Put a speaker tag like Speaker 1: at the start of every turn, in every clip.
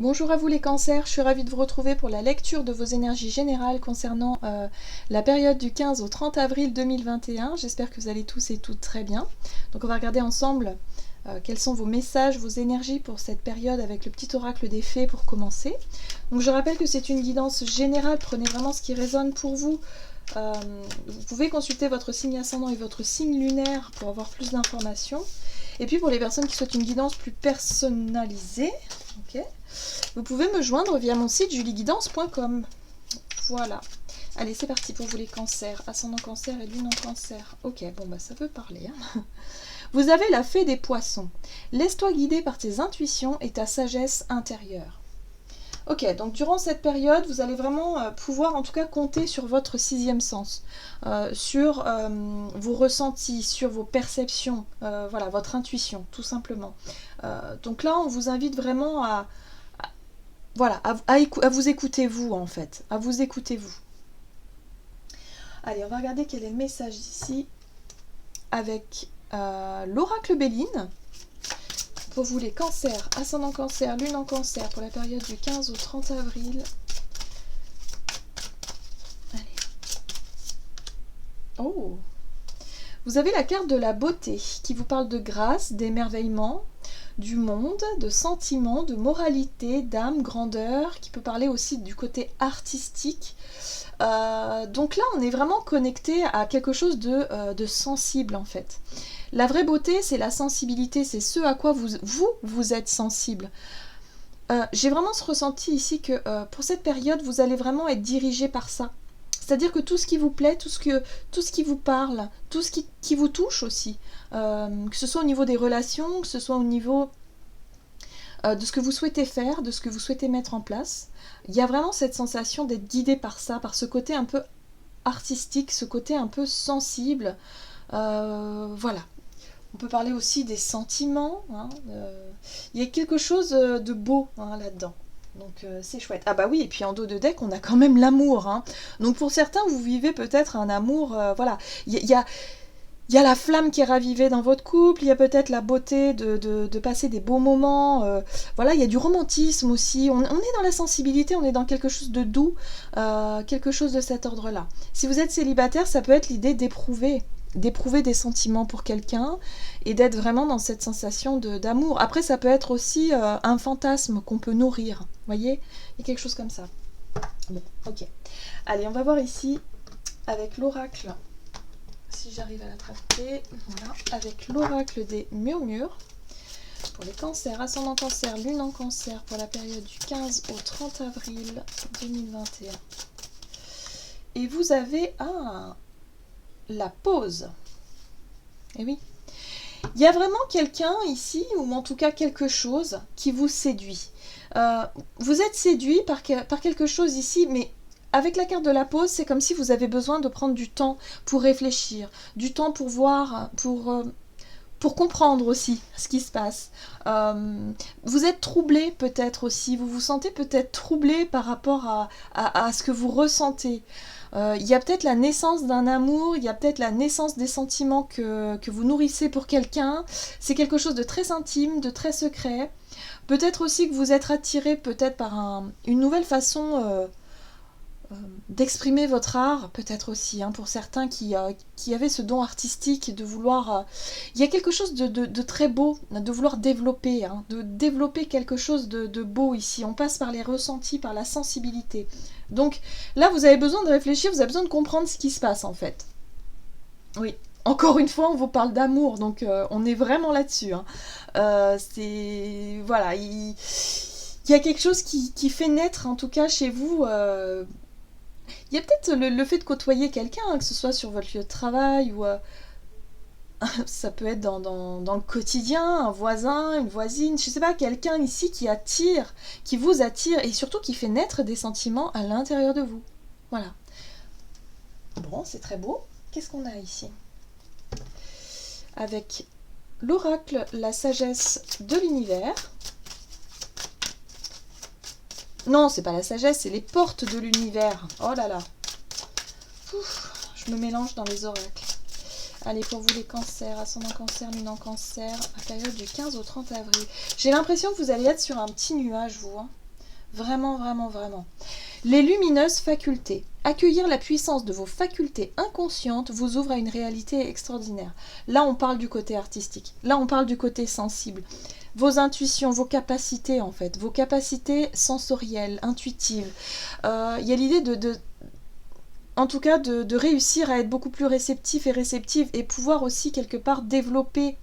Speaker 1: Bonjour à vous les cancers, je suis ravie de vous retrouver pour la lecture de vos énergies générales concernant la période du 15 au 30 avril 2021. J'espère que vous allez tous et toutes très bien. Donc on va regarder ensemble quels sont vos messages, vos énergies pour cette période avec le petit oracle des fées pour commencer. Donc je rappelle que c'est une guidance générale, prenez vraiment ce qui résonne pour vous. Vous pouvez consulter votre signe ascendant et votre signe lunaire pour avoir plus d'informations. Et puis pour les personnes qui souhaitent une guidance plus personnalisée, vous pouvez me joindre via mon site julieguidance.com. Voilà. Allez, c'est parti pour vous les cancers. Ascendant cancer et lune en cancer. Ok, bon bah ça peut parler. Hein. Vous avez la fée des poissons. Laisse-toi guider par tes intuitions et ta sagesse intérieure. Ok, donc durant cette période, vous allez vraiment pouvoir en tout cas compter sur votre sixième sens, sur vos ressentis, sur vos perceptions, voilà, votre intuition, tout simplement. Donc là, on vous invite vraiment à vous écouter vous, en fait, à vous écouter vous. Allez, on va regarder quel est le message ici avec l'oracle Béline. Pour vous les cancers, ascendant cancer, lune en cancer, pour la période du 15 au 30 avril. Allez. Oh! Vous avez la carte de la beauté qui vous parle de grâce, d'émerveillement, du monde, de sentiments, de moralité, d'âme, grandeur, qui peut parler aussi du côté artistique. Donc là, on est vraiment connecté à quelque chose de sensible en fait. La vraie beauté, c'est la sensibilité, c'est ce à quoi vous êtes sensible. J'ai vraiment ce ressenti ici que pour cette période, vous allez vraiment être dirigé par ça. C'est-à-dire que tout ce qui vous plaît, tout ce qui vous parle, tout ce qui vous touche aussi, que ce soit au niveau des relations, que ce soit au niveau de ce que vous souhaitez faire, de ce que vous souhaitez mettre en place, il y a vraiment cette sensation d'être guidé par ça, par ce côté un peu artistique, ce côté un peu sensible. Voilà. On peut parler aussi des sentiments. Hein, il y a quelque chose de beau hein, là-dedans. Donc c'est chouette. Ah bah oui, et puis en dos de deck, on a quand même l'amour. Hein. Donc pour certains, vous vivez peut-être un amour... voilà. Il y a la flamme qui est ravivée dans votre couple, il y a peut-être la beauté de passer des beaux moments. Voilà, il y a du romantisme aussi. On est dans la sensibilité, on est dans quelque chose de doux, quelque chose de cet ordre-là. Si vous êtes célibataire, ça peut être l'idée d'éprouver des sentiments pour quelqu'un et d'être vraiment dans cette sensation d'amour. Après, ça peut être aussi un fantasme qu'on peut nourrir. Vous voyez, il y a quelque chose comme ça. Bon, ok. Allez, on va voir ici avec l'oracle. Si j'arrive à l'attraper, voilà, avec l'oracle des murmures. Pour les cancers, ascendant cancer, lune en cancer, pour la période du 15 au 30 avril 2021. Et vous avez la pause. Et oui. Il y a vraiment quelqu'un ici, ou en tout cas quelque chose, qui vous séduit. Vous êtes séduit par quelque chose ici, mais avec la carte de la pause, c'est comme si vous avez besoin de prendre du temps pour réfléchir, du temps pour voir, pour comprendre aussi ce qui se passe. Vous êtes troublé peut-être aussi, vous vous sentez peut-être troublé par rapport à ce que vous ressentez. Il y a peut-être la naissance d'un amour, il y a peut-être la naissance des sentiments que vous nourrissez pour quelqu'un. C'est quelque chose de très intime, de très secret. Peut-être aussi que vous êtes attiré peut-être par une nouvelle façon d'exprimer votre art, peut-être aussi, hein, pour certains qui avaient ce don artistique de vouloir... il y a quelque chose de très beau, de vouloir développer, hein, de développer quelque chose de beau ici. On passe par les ressentis, par la sensibilité. Donc là, vous avez besoin de réfléchir, vous avez besoin de comprendre ce qui se passe, en fait. Oui. Encore une fois, on vous parle d'amour, donc on est vraiment là-dessus. Hein. C'est... Voilà, il y a quelque chose qui fait naître, en tout cas, chez vous... Il y a peut-être le fait de côtoyer quelqu'un, hein, que ce soit sur votre lieu de travail ou ça peut être dans le quotidien, un voisin, une voisine, je sais pas, quelqu'un ici qui vous attire et surtout qui fait naître des sentiments à l'intérieur de vous. Voilà. Bon, c'est très beau. Qu'est-ce qu'on a ici? Avec l'oracle, la sagesse de l'univers. Non, c'est pas la sagesse, c'est les portes de l'univers. Oh là là. Ouf, je me mélange dans les oracles. Allez, pour vous les cancers, ascendant cancer, lune en cancer, à la période du 15 au 30 avril. J'ai l'impression que vous allez être sur un petit nuage, vous. Hein. Vraiment, vraiment, vraiment. Les lumineuses facultés. Accueillir la puissance de vos facultés inconscientes vous ouvre à une réalité extraordinaire. Là, on parle du côté artistique. Là, on parle du côté sensible. Vos intuitions, vos capacités en fait, vos capacités sensorielles, intuitives. Il y a l'idée en tout cas, de réussir à être beaucoup plus réceptif et réceptive et pouvoir aussi quelque part développer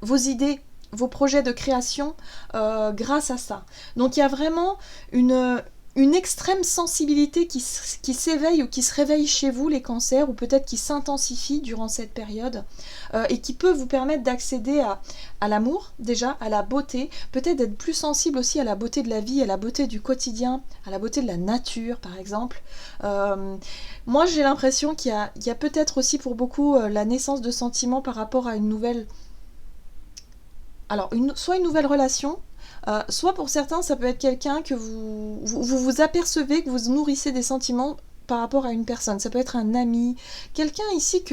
Speaker 1: vos idées, vos projets de création grâce à ça. Donc il y a vraiment une extrême sensibilité qui s'éveille ou qui se réveille chez vous, les cancers, ou peut-être qui s'intensifie durant cette période, et qui peut vous permettre d'accéder à l'amour, déjà, à la beauté, peut-être d'être plus sensible aussi à la beauté de la vie, à la beauté du quotidien, à la beauté de la nature, par exemple. Moi, j'ai l'impression qu'il y a peut-être aussi pour beaucoup la naissance de sentiments par rapport à une nouvelle... Alors, soit une nouvelle relation, soit pour certains, ça peut être quelqu'un que vous apercevez, que vous nourrissez des sentiments par rapport à une personne. Ça peut être un ami, quelqu'un ici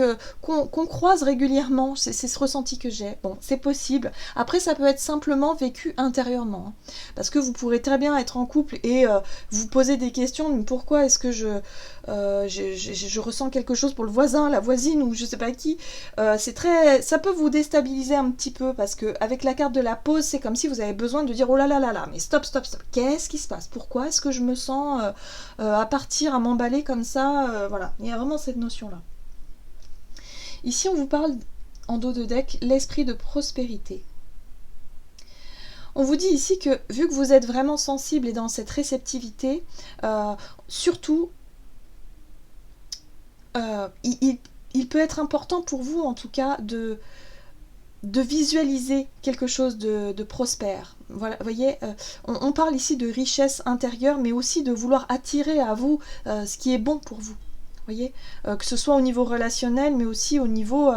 Speaker 1: qu'on croise régulièrement. C'est ce ressenti que j'ai. Bon, c'est possible. Après, ça peut être simplement vécu intérieurement. Parce que vous pourrez très bien être en couple et vous poser des questions. Pourquoi est-ce que je ressens quelque chose pour le voisin, la voisine ou je sais pas qui. Ça peut vous déstabiliser un petit peu parce que avec la carte de la pause, c'est comme si vous avez besoin de dire oh là là là là, mais stop, stop, stop. Qu'est-ce qui se passe? Pourquoi est-ce que je me sens à partir, à m'emballer comme ça, voilà, il y a vraiment cette notion-là. Ici, on vous parle, en dos de deck, l'esprit de prospérité. On vous dit ici que, vu que vous êtes vraiment sensible et dans cette réceptivité, surtout, il peut être important pour vous, en tout cas, de visualiser quelque chose de prospère. Voilà, vous voyez, on parle ici de richesse intérieure, mais aussi de vouloir attirer à vous ce qui est bon pour vous. Vous voyez, que ce soit au niveau relationnel, mais aussi au niveau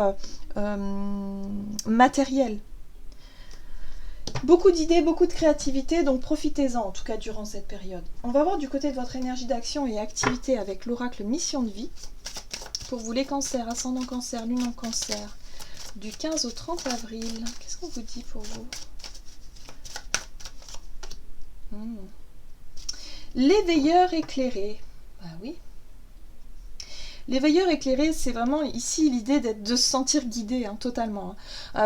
Speaker 1: matériel. Beaucoup d'idées, beaucoup de créativité, donc profitez-en en tout cas durant cette période. On va voir du côté de votre énergie d'action et activité avec l'oracle Mission de vie. Pour vous les cancers, ascendant cancer, lune en cancer, du 15 au 30 avril. Qu'est-ce qu'on vous dit pour vous? L'éveilleur éclairé. Bah oui. L'éveilleur éclairé, c'est vraiment ici l'idée de se sentir guidé, totalement.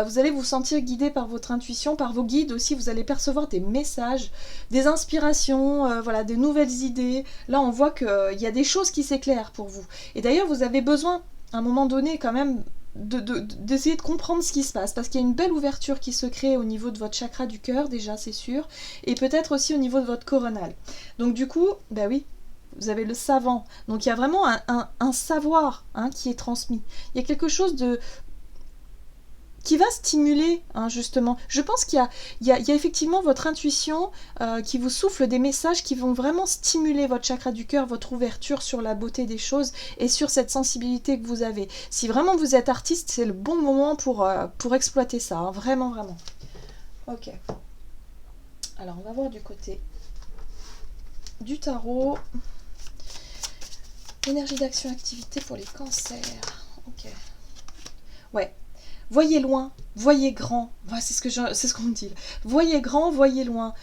Speaker 1: Vous allez vous sentir guidé par votre intuition, par vos guides aussi. Vous allez percevoir des messages, des inspirations, voilà, des nouvelles idées. Là, on voit qu'il y a des choses qui s'éclairent pour vous. Et d'ailleurs, vous avez besoin, à un moment donné, quand même, d'essayer de comprendre ce qui se passe, parce qu'il y a une belle ouverture qui se crée au niveau de votre chakra du cœur, déjà, c'est sûr, et peut-être aussi au niveau de votre coronal. Donc du coup, bah oui, vous avez le savant. Donc il y a vraiment un savoir qui est transmis. Il y a quelque chose qui va stimuler, justement. Je pense qu'il y a effectivement votre intuition qui vous souffle des messages qui vont vraiment stimuler votre chakra du cœur, votre ouverture sur la beauté des choses et sur cette sensibilité que vous avez. Si vraiment vous êtes artiste, c'est le bon moment pour exploiter ça, vraiment, vraiment. Ok. Alors, on va voir du côté du tarot. Énergie d'action, activité pour les cancers. Ok. Ouais. Voyez loin, voyez grand. Ouais, c'est ce qu'on me dit. Voyez grand, voyez loin.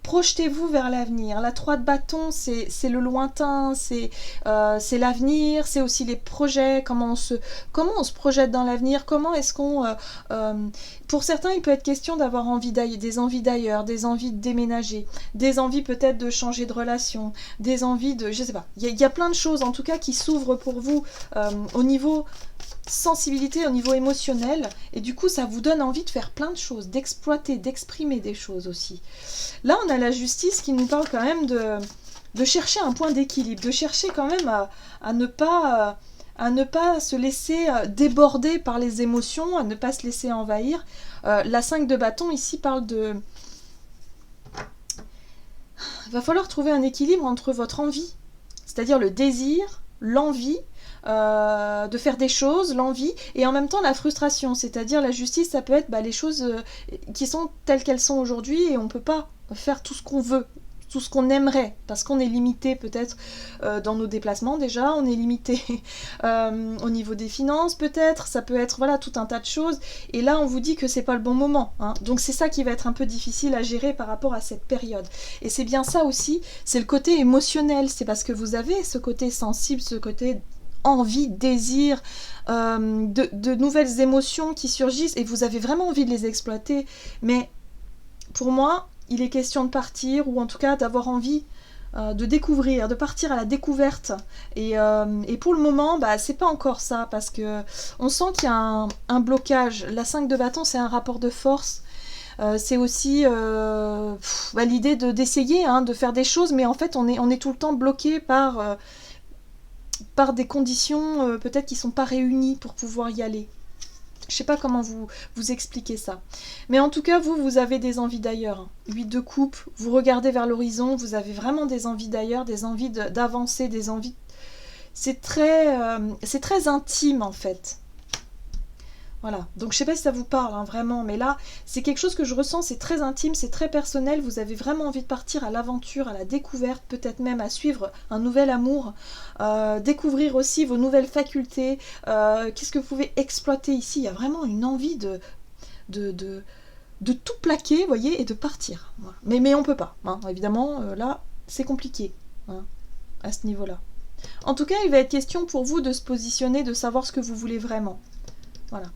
Speaker 1: Projetez-vous vers l'avenir. La 3 de bâton, c'est le lointain, c'est l'avenir, c'est aussi les projets, comment on se projette dans l'avenir, comment est-ce qu'on... pour certains, il peut être question d'avoir des envies d'ailleurs, des envies de déménager, des envies peut-être de changer de relation, des envies de... Je sais pas. Il y a plein de choses, en tout cas, qui s'ouvrent pour vous au niveau... sensibilité au niveau émotionnel et du coup ça vous donne envie de faire plein de choses, d'exploiter, d'exprimer des choses aussi. Là on a la justice qui nous parle quand même de chercher un point d'équilibre, de chercher quand même à ne pas se laisser déborder par les émotions, à ne pas se laisser envahir. La 5 de bâton ici parle de... Il va falloir trouver un équilibre entre votre envie, c'est-à-dire le désir, l'envie, de faire des choses, l'envie, et en même temps la frustration, c'est-à-dire la justice, ça peut être les choses qui sont telles qu'elles sont aujourd'hui et on peut pas faire tout ce qu'on veut, tout ce qu'on aimerait, parce qu'on est limité peut-être dans nos déplacements déjà, on est limité au niveau des finances peut-être, ça peut être voilà tout un tas de choses, et là on vous dit que c'est pas le bon moment, hein. Donc c'est ça qui va être un peu difficile à gérer par rapport à cette période. Et c'est bien ça aussi, c'est le côté émotionnel, c'est parce que vous avez ce côté sensible, ce côté envie, désir, de nouvelles émotions qui surgissent, et vous avez vraiment envie de les exploiter, mais pour moi, il est question de partir, ou en tout cas d'avoir envie de découvrir, de partir à la découverte. Et pour le moment, bah, c'est pas encore ça, parce que on sent qu'il y a un blocage. La 5 de bâton, c'est un rapport de force. C'est aussi l'idée d'essayer, hein, de faire des choses, mais en fait, on est tout le temps bloqué par des conditions peut-être qui sont pas réunies pour pouvoir y aller. Je sais pas comment vous expliquer ça. Mais en tout cas, vous avez des envies d'ailleurs. 8 de coupe, vous regardez vers l'horizon, vous avez vraiment des envies d'ailleurs, des envies d'avancer, des envies... C'est très intime en fait. Voilà, donc je sais pas si ça vous parle, hein, vraiment, mais là, c'est quelque chose que je ressens, c'est très intime, c'est très personnel, vous avez vraiment envie de partir à l'aventure, à la découverte, peut-être même à suivre un nouvel amour, découvrir aussi vos nouvelles facultés, qu'est-ce que vous pouvez exploiter ici, il y a vraiment une envie de tout plaquer, vous voyez, et de partir. Voilà. Mais on peut pas, hein, évidemment, là, c'est compliqué, hein, à ce niveau-là. En tout cas, il va être question pour vous de se positionner, de savoir ce que vous voulez vraiment. Voilà.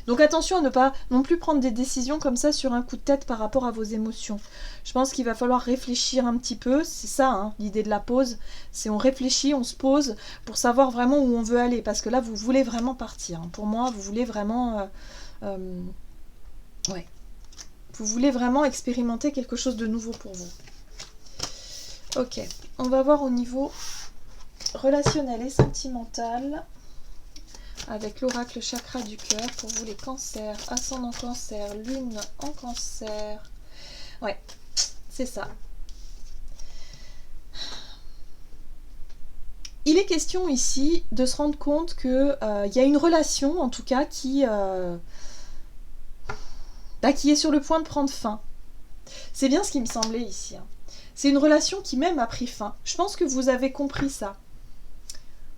Speaker 1: Donc attention à ne pas non plus prendre des décisions comme ça sur un coup de tête par rapport à vos émotions. Je pense qu'il va falloir réfléchir un petit peu, c'est ça, hein, l'idée de la pause, c'est on réfléchit, on se pose pour savoir vraiment où on veut aller, parce que là vous voulez vraiment partir. Pour moi, vous voulez vraiment... ouais. Vous voulez vraiment expérimenter quelque chose de nouveau pour vous. Ok, on va voir au niveau relationnel et sentimental. Avec l'oracle chakra du cœur pour vous les cancers, ascendant cancer, lune en cancer. Ouais, c'est ça. Il est question ici de se rendre compte qu'il y a une relation, en tout cas, qui est sur le point de prendre fin. C'est bien ce qui me semblait ici. Hein. C'est une relation qui même a pris fin. Je pense que vous avez compris ça.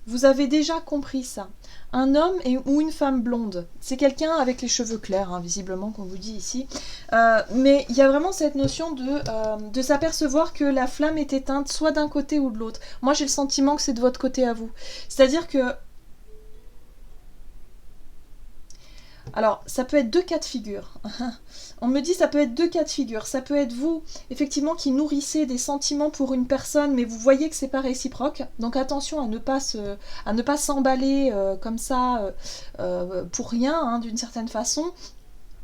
Speaker 1: Vous avez déjà compris ça. Un homme ou une femme blonde, c'est quelqu'un avec les cheveux clairs, hein, visiblement, qu'on vous dit ici. Mais il y a vraiment cette notion de s'apercevoir que la flamme est éteinte, soit d'un côté ou de l'autre. Moi, j'ai le sentiment que c'est de votre côté à vous. C'est-à-dire que... Alors, ça peut être deux cas de figure. On me dit ça peut être deux cas de figure. Ça peut être vous, effectivement, qui nourrissez des sentiments pour une personne, mais vous voyez que c'est pas réciproque. Donc attention à ne pas s'emballer comme ça pour rien, hein, d'une certaine façon.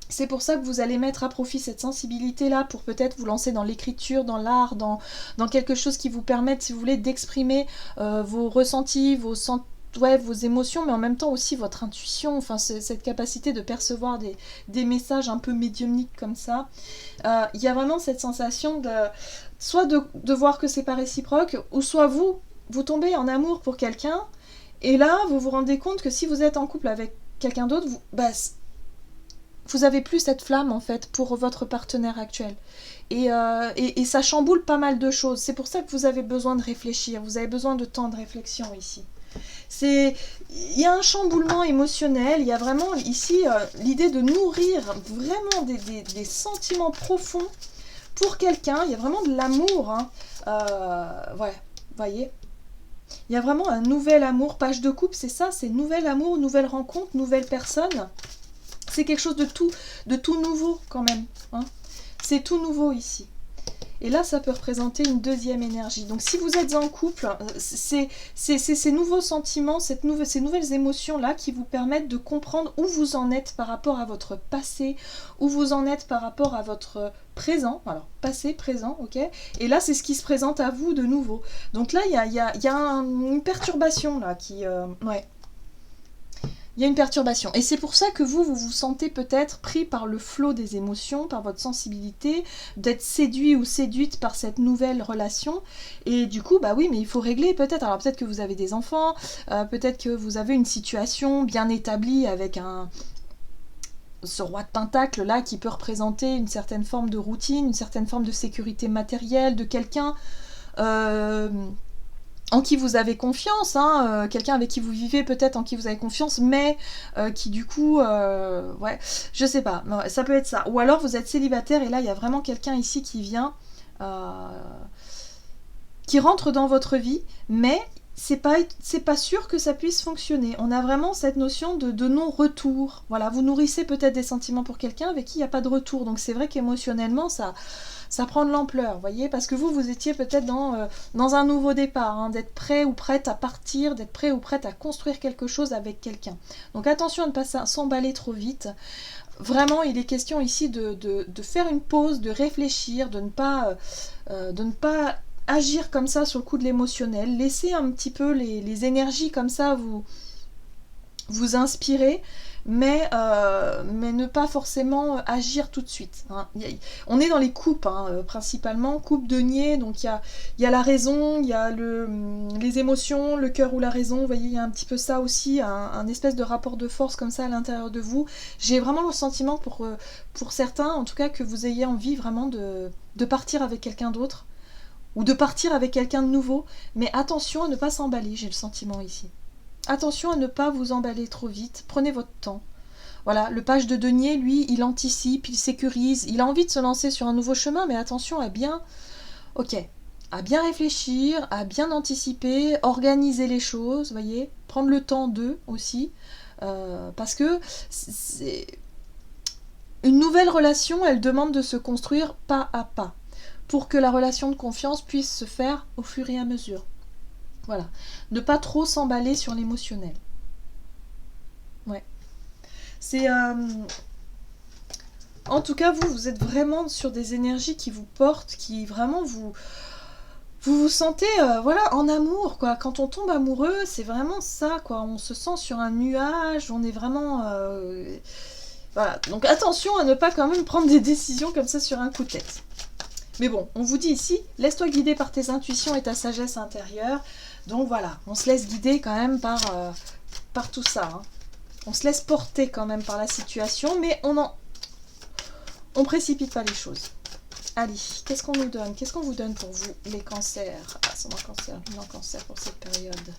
Speaker 1: C'est pour ça que vous allez mettre à profit cette sensibilité-là pour peut-être vous lancer dans l'écriture, dans l'art, dans quelque chose qui vous permette, si vous voulez, d'exprimer vos ressentis, vos émotions, mais en même temps aussi votre intuition, enfin cette capacité de percevoir des messages un peu médiumniques comme ça. Il y a vraiment cette sensation soit de voir que c'est pas réciproque, ou soit vous tombez en amour pour quelqu'un, et là vous vous rendez compte que si vous êtes en couple avec quelqu'un d'autre, vous avez plus cette flamme en fait pour votre partenaire actuel. Et ça chamboule pas mal de choses. C'est pour ça que vous avez besoin de réfléchir, vous avez besoin de temps de réflexion ici. Il y a un chamboulement émotionnel, il y a vraiment ici l'idée de nourrir vraiment des sentiments profonds pour quelqu'un, il y a vraiment de l'amour, hein. Ouais, vous voyez, il y a vraiment un nouvel amour, page de coupe, c'est ça, c'est nouvel amour, nouvelle rencontre, nouvelle personne, c'est quelque chose de tout nouveau quand même, hein. C'est tout nouveau ici. Et là, ça peut représenter une deuxième énergie. Donc, si vous êtes en couple, c'est ces nouveaux sentiments, ces nouvelles émotions-là qui vous permettent de comprendre où vous en êtes par rapport à votre passé, où vous en êtes par rapport à votre présent. Alors, passé, présent, ok. Et là, c'est ce qui se présente à vous de nouveau. Donc là, il y a une perturbation là qui... ouais. Il y a une perturbation. Et c'est pour ça que vous vous sentez peut-être pris par le flot des émotions, par votre sensibilité, d'être séduit ou séduite par cette nouvelle relation. Et du coup, bah oui, mais il faut régler peut-être. Alors peut-être que vous avez des enfants, peut-être que vous avez une situation bien établie avec ce roi de pentacle là qui peut représenter une certaine forme de routine, une certaine forme de sécurité matérielle, de quelqu'un en qui vous avez confiance, hein, quelqu'un avec qui vous vivez peut-être, en qui vous avez confiance, mais qui du coup, ouais, je sais pas, ça peut être ça. Ou alors vous êtes célibataire et là il y a vraiment quelqu'un ici qui vient, qui rentre dans votre vie, mais c'est pas sûr que ça puisse fonctionner. On a vraiment cette notion de non-retour. Voilà, vous nourrissez peut-être des sentiments pour quelqu'un avec qui il n'y a pas de retour. Donc c'est vrai qu'émotionnellement, ça prend de l'ampleur, voyez, parce que vous étiez peut-être dans un nouveau départ, hein, d'être prêt ou prête à partir, d'être prêt ou prête à construire quelque chose avec quelqu'un. Donc attention à ne pas s'emballer trop vite. Vraiment, il est question ici de faire une pause, de réfléchir, de ne pas agir comme ça sur le coup de l'émotionnel. Laissez un petit peu les énergies comme ça vous inspirer, mais ne pas forcément agir tout de suite. Hein. On est dans les coupes, hein, principalement, coupe denier, donc il y a la raison, il y a les émotions, le cœur ou la raison, vous voyez, il y a un petit peu ça aussi, un espèce de rapport de force comme ça à l'intérieur de vous. J'ai vraiment le sentiment pour certains, en tout cas, que vous ayez envie vraiment de partir avec quelqu'un d'autre, ou de partir avec quelqu'un de nouveau, mais attention à ne pas s'emballer, j'ai le sentiment ici. Attention à ne pas vous emballer trop vite, prenez votre temps. Voilà, le page de denier, lui, il anticipe, il sécurise, il a envie de se lancer sur un nouveau chemin, mais attention à bien réfléchir, à bien anticiper, organiser les choses, voyez, prendre le temps d'eux aussi, parce que une nouvelle relation, elle demande de se construire pas à pas, pour que la relation de confiance puisse se faire au fur et à mesure. Voilà. Ne pas trop s'emballer sur l'émotionnel. Ouais. C'est... En tout cas, vous êtes vraiment sur des énergies qui vous portent, qui vraiment vous sentez voilà, en amour, quoi. Quand on tombe amoureux, c'est vraiment ça, quoi. On se sent sur un nuage, on est vraiment... Voilà. Donc attention à ne pas quand même prendre des décisions comme ça sur un coup de tête. Mais bon, on vous dit ici, laisse-toi guider par tes intuitions et ta sagesse intérieure. Donc voilà, on se laisse guider quand même par tout ça. Hein. On se laisse porter quand même par la situation, mais on précipite pas les choses. Allez, qu'est-ce qu'on nous donne? Qu'est-ce qu'on vous donne pour vous, les cancers? Ascendant cancer, luminant cancer pour cette période.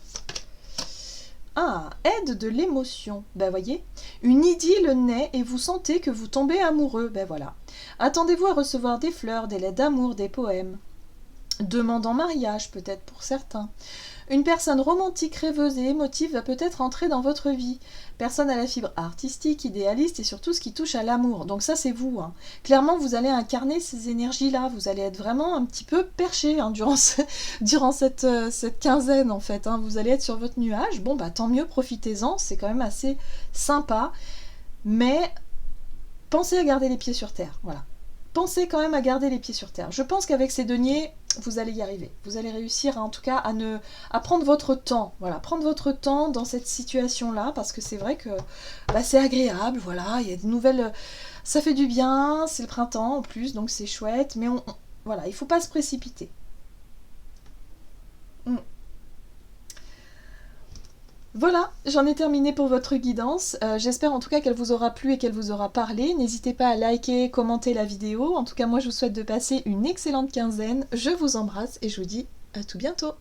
Speaker 1: Ah, aide de l'émotion. Ben voyez, une idylle naît et vous sentez que vous tombez amoureux. Ben voilà. Attendez-vous à recevoir des fleurs, des lettres d'amour, des poèmes. Demande en mariage, peut-être pour certains. Une personne romantique, rêveuse et émotive va peut-être entrer dans votre vie. Personne à la fibre artistique, idéaliste et surtout ce qui touche à l'amour. Donc ça, c'est vous. Hein. Clairement, vous allez incarner ces énergies-là. Vous allez être vraiment un petit peu perché hein, durant cette quinzaine, en fait. Hein. Vous allez être sur votre nuage. Bon, bah tant mieux, profitez-en. C'est quand même assez sympa. Mais pensez à garder les pieds sur terre. Voilà. Pensez quand même à garder les pieds sur terre. Je pense qu'avec ces deniers, vous allez y arriver. Vous allez réussir en tout cas à prendre votre temps. Voilà, prendre votre temps dans cette situation-là, parce que c'est vrai que c'est agréable, voilà, il y a de nouvelles... Ça fait du bien, c'est le printemps en plus, donc c'est chouette, mais voilà, il ne faut pas se précipiter. Voilà, j'en ai terminé pour votre guidance. J'espère en tout cas qu'elle vous aura plu et qu'elle vous aura parlé. N'hésitez pas à liker, commenter la vidéo. En tout cas, moi, je vous souhaite de passer une excellente quinzaine. Je vous embrasse et je vous dis à tout bientôt.